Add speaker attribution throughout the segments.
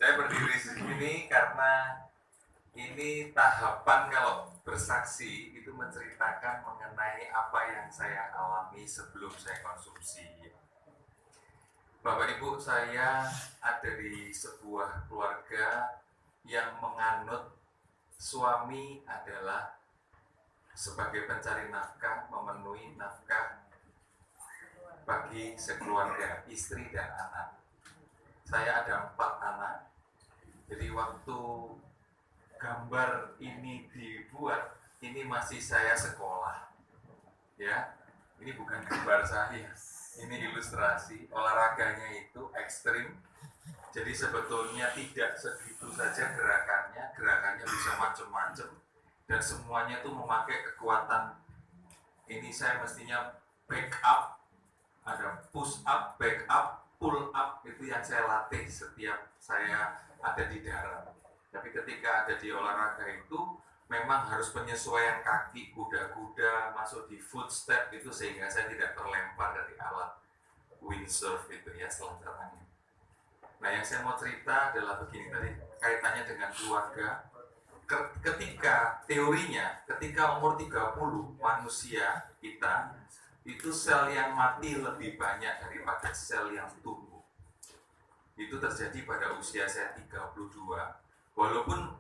Speaker 1: Saya berdiri di sini karena ini tahapan kalau bersaksi itu menceritakan mengenai apa yang saya alami sebelum saya konsumsi. Bapak Ibu, saya ada di sebuah keluarga yang menganut suami adalah sebagai pencari nafkah, memenuhi nafkah bagi sekeluarga, istri dan anak. Saya ada 4 anak. Jadi waktu gambar ini dibuat, ini masih saya sekolah. Ya, ini bukan gambar saya. Ini ilustrasi. Olahraganya itu ekstrim. Jadi sebetulnya tidak segitu saja gerakannya bisa macam-macam dan semuanya itu memakai kekuatan. Ini saya mestinya back up, ada push up, back up, pull up, itu yang saya latih setiap saya ada di darat. Tapi ketika ada di olahraga itu memang harus penyesuaian kaki, kuda-kuda masuk di footstep itu sehingga saya tidak terlempar dari alat windsurf itu ya, selancarannya. Nah, yang saya mau cerita adalah begini tadi, kaitannya dengan keluarga. Ketika teorinya, ketika umur 30 manusia kita itu sel yang mati lebih banyak daripada sel yang tumbuh. Itu terjadi pada usia saya 32. Walaupun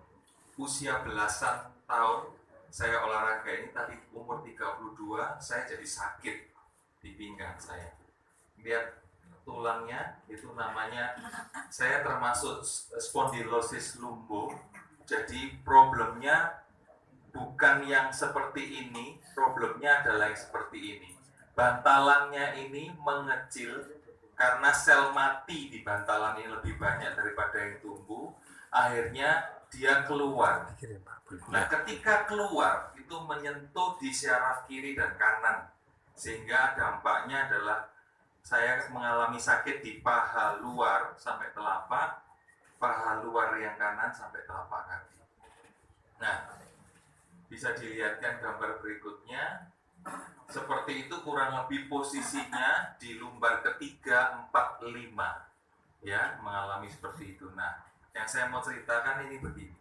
Speaker 1: usia belasan tahun saya olahraga ini, tadi umur 32 saya jadi sakit di pinggang saya. Lihat tulangnya, itu namanya, saya termasuk spondylosis lumbo. Jadi problemnya bukan yang seperti ini, problemnya adalah yang seperti ini. Bantalannya ini mengecil karena sel mati di bantalan ini lebih banyak daripada yang tumbuh. Akhirnya dia keluar. Nah, ketika keluar itu menyentuh di syaraf kiri dan kanan, sehingga dampaknya adalah saya mengalami sakit di paha luar sampai telapak, paha luar yang kanan sampai telapak kaki. Nah, bisa dilihatkan gambar berikutnya. Seperti itu kurang lebih posisinya di lumbar ketiga, 4, 5. Ya, mengalami seperti itu. Nah, yang saya mau ceritakan ini begini.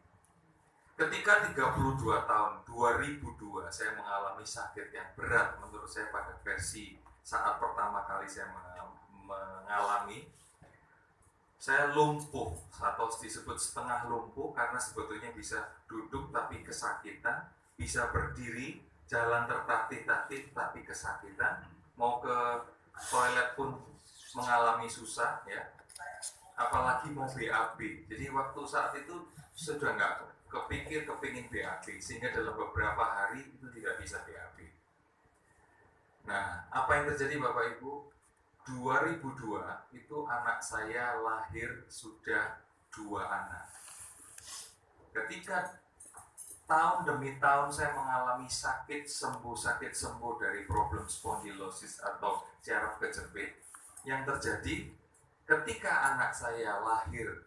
Speaker 1: Ketika 32 tahun, 2002, saya mengalami sakit yang berat menurut saya pada versi saat pertama kali saya mengalami. Saya lumpuh, atau disebut setengah lumpuh karena sebetulnya bisa duduk tapi kesakitan, bisa berdiri, jalan tertatih-tatih tapi kesakitan, mau ke toilet pun mengalami susah ya, apalagi mau BAB. Jadi waktu saat itu sudah nggak kepingin BAB, sehingga dalam beberapa hari itu tidak bisa BAB. Nah, apa yang terjadi Bapak Ibu? 2002 itu anak saya lahir sudah 2 anak. Ketika tahun demi tahun saya mengalami sakit sembuh dari problem spondylosis atau syaraf kejepit, yang terjadi ketika anak saya lahir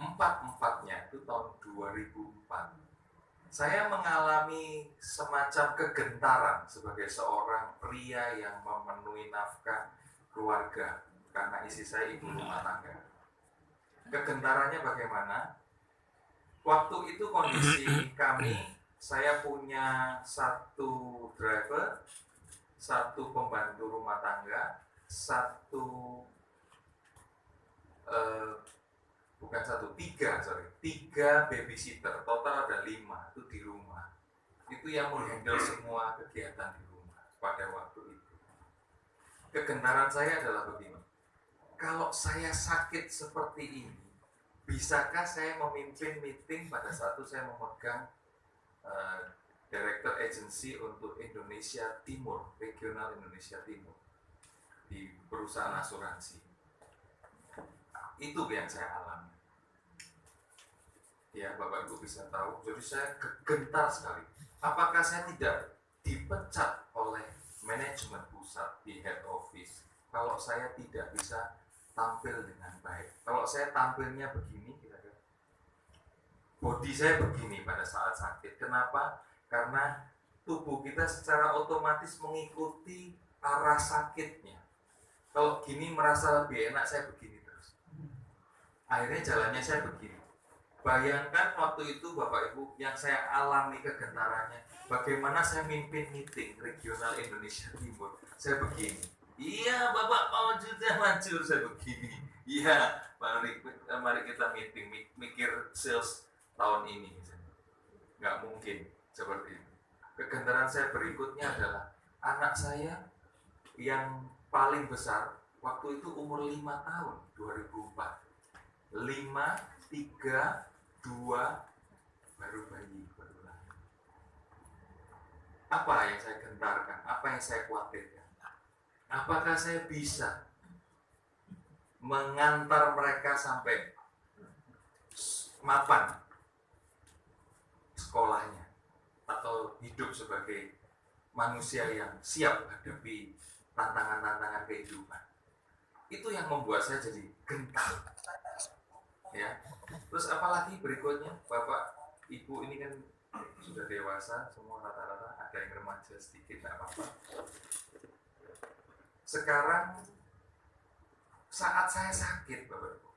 Speaker 1: 4-4-nya itu tahun 2004, saya mengalami semacam kegentaran sebagai seorang pria yang memenuhi nafkah keluarga, karena istri saya ibu rumah tangga. Kegentarannya bagaimana? Waktu itu kondisi kami, saya punya 1 driver, 1 pembantu rumah tangga, 3 babysitter, total ada 5 itu di rumah. Itu yang menghandle semua kegiatan di rumah pada waktu itu. Kegentaran saya adalah begini, kalau saya sakit seperti ini, bisakah saya memimpin meeting pada saat itu saya memegang Director Agency untuk Indonesia Timur, Regional Indonesia Timur, di perusahaan asuransi. Itu yang saya alami. Ya, Bapak Ibu bisa tahu, jadi saya gentar sekali. Apakah saya tidak dipecat oleh manajemen pusat di head office kalau saya tidak bisa tampil dengan baik? Kalau saya tampilnya begini, kira-kira body saya begini pada saat sakit. Kenapa? Karena tubuh kita secara otomatis mengikuti arah sakitnya. Kalau gini merasa lebih enak, saya begini terus. Akhirnya jalannya saya begini. Bayangkan waktu itu Bapak Ibu yang saya alami kegentarannya. Bagaimana saya mimpin meeting regional Indonesia Timur. Saya begini. Iya Bapak mau juga maju. Saya begini. Iya mari kita meeting. Mikir sales tahun ini. Nggak mungkin seperti itu. Kegentaran saya berikutnya adalah anak saya yang paling besar waktu itu umur 5 tahun 2004. 5, 3, 2 baru bayi, baru lahir. Apa yang saya gentarkan? Apa yang saya khawatirkan? Apakah saya bisa mengantar mereka sampai mapan sekolahnya atau hidup sebagai manusia yang siap hadapi tantangan-tantangan kehidupan? Itu yang membuat saya jadi gentar. Ya, terus apalagi berikutnya, Bapak Ibu ini kan sudah dewasa semua rata-rata, ada yang remaja sedikit, nggak apa-apa. Sekarang saat saya sakit, Bapak Ibu,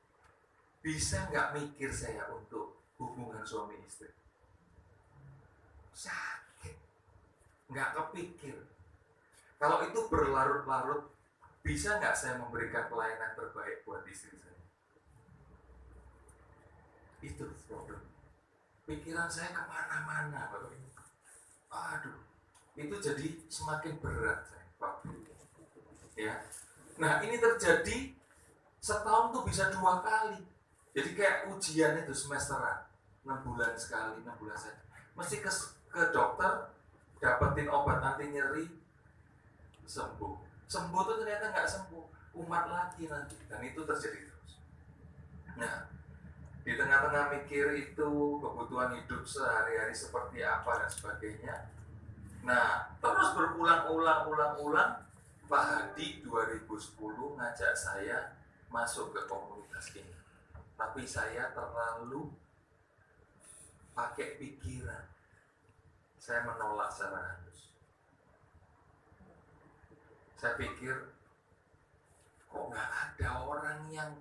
Speaker 1: bisa nggak mikir saya untuk hubungan suami istri? Sakit, nggak kepikir. Kalau itu berlarut-larut, bisa nggak saya memberikan pelayanan terbaik buat istri saya? Itu problem. Pikiran saya kemana-mana, Bapak Ibu. Aduh, itu jadi semakin berat saya, Bapak Ibu. Ya, nah ini terjadi setahun tuh bisa 2 kali. Jadi kayak ujian itu semesteran, 6 bulan sekali, 6 bulan saja. Mesti ke dokter, dapetin obat anti nyeri, sembuh. Sembuh tuh ternyata nggak sembuh, kumat lagi nanti, dan itu terjadi terus. Nah, di tengah-tengah mikir itu kebutuhan hidup sehari-hari seperti apa dan sebagainya. Nah, terus berulang-ulang Pak Hadi 2010 ngajak saya masuk ke komunitas ini. Tapi saya terlalu pakai pikiran. Saya menolak secara halus. Saya pikir, kok nggak ada orang yang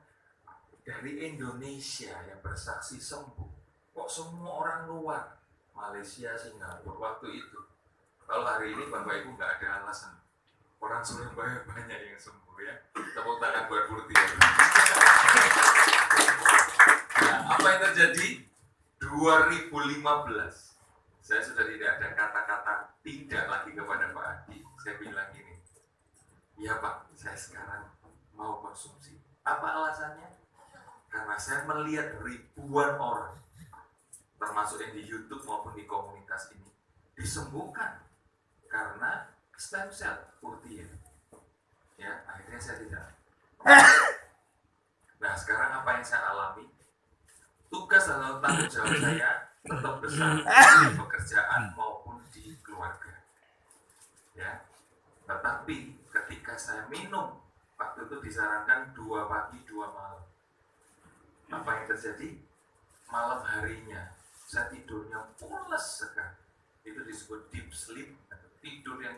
Speaker 1: dari Indonesia yang bersaksi sembuh? Kok semua orang luar, Malaysia, Singapura waktu itu? Kalau hari ini Bapak Ibu nggak ada alasan. Orang Surabaya banyak yang sembuh ya. Tepuk tangan buat Purti ya. Nah, apa yang terjadi? 2015 saya sudah tidak ada kata-kata tidak lagi kepada Pak Adi. Saya bilang gini, ya Pak, saya sekarang mau konsumsi. Apa alasannya? Karena saya melihat ribuan orang, termasuk yang di YouTube maupun di komunitas ini, disembuhkan karena stem cell Purti ya. Akhirnya saya tidak. Nah, sekarang apa yang saya alami? Tugas atau tanggung jawab saya tetap besar di pekerjaan maupun di keluarga. Ya. Tetapi ketika saya minum, waktu itu disarankan 2 pagi 2 malam. Apa yang terjadi? Malam harinya saya tidurnya pules sekali. Itu disebut deep sleep, tidur yang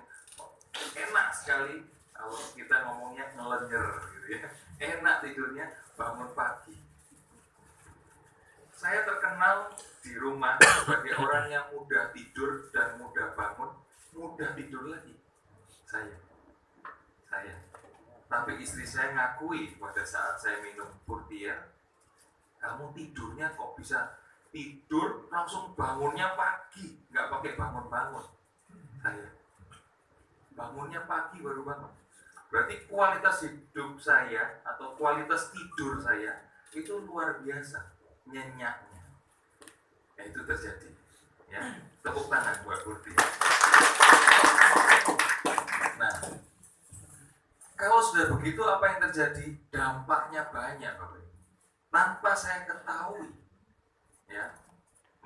Speaker 1: enak sekali. Kalau kita ngomongnya ngelenyer gitu ya, enak tidurnya, bangun pagi. Saya terkenal di rumah sebagai orang yang mudah tidur dan mudah bangun, mudah tidur lagi. Saya. Tapi istri saya ngakui pada saat saya minum Purtia, kamu tidurnya kok bisa tidur langsung bangunnya pagi, nggak pakai bangun-bangun. Saya bangunnya pagi baru bangun. Berarti kualitas hidup saya atau kualitas tidur saya itu luar biasa, nyenyaknya. Ya, itu terjadi. Ya, tepuk tangan buat Purti. Nah, kalau sudah begitu apa yang terjadi? Dampaknya banyak, Bapak. Tanpa saya ketahui, ya,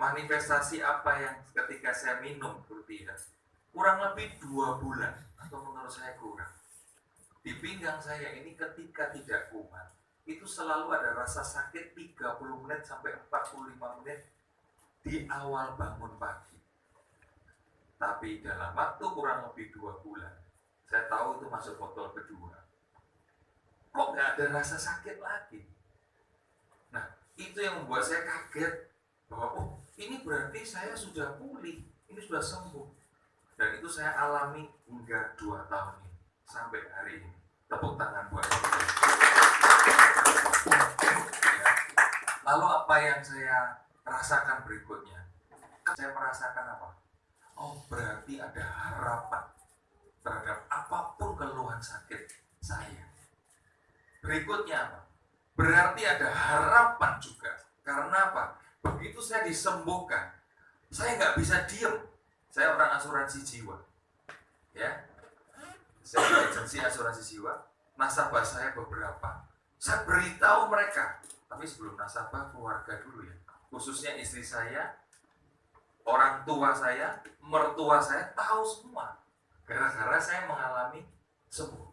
Speaker 1: manifestasi apa yang ketika saya minum Purti, kurang lebih 2 bulan atau menurut saya kurang. Di pinggang saya ini ketika tidak kumat, itu selalu ada rasa sakit 30 menit sampai 45 menit di awal bangun pagi. Tapi dalam waktu kurang lebih 2 bulan, saya tahu itu masuk botol kedua. Kok nggak ada rasa sakit lagi? Nah, itu yang membuat saya kaget bahwa oh ini berarti saya sudah pulih, ini sudah sembuh. Dan itu saya alami hingga 2 tahun ini sampai hari ini. Tepuk tangan buat saya. Ya. Lalu apa yang saya rasakan berikutnya? Saya merasakan apa? Oh berarti ada harapan terhadap apapun keluhan sakit saya. Berikutnya apa? Berarti ada harapan juga. Karena apa? Begitu saya disembuhkan, saya nggak bisa diem. Saya orang asuransi jiwa, ya. Saya punya agensi asuransi jiwa. Nasabah saya beberapa. Saya beritahu mereka. Tapi sebelum nasabah, keluarga dulu ya. Khususnya istri saya, orang tua saya, mertua saya tahu semua. Gara-gara saya mengalami sembuh.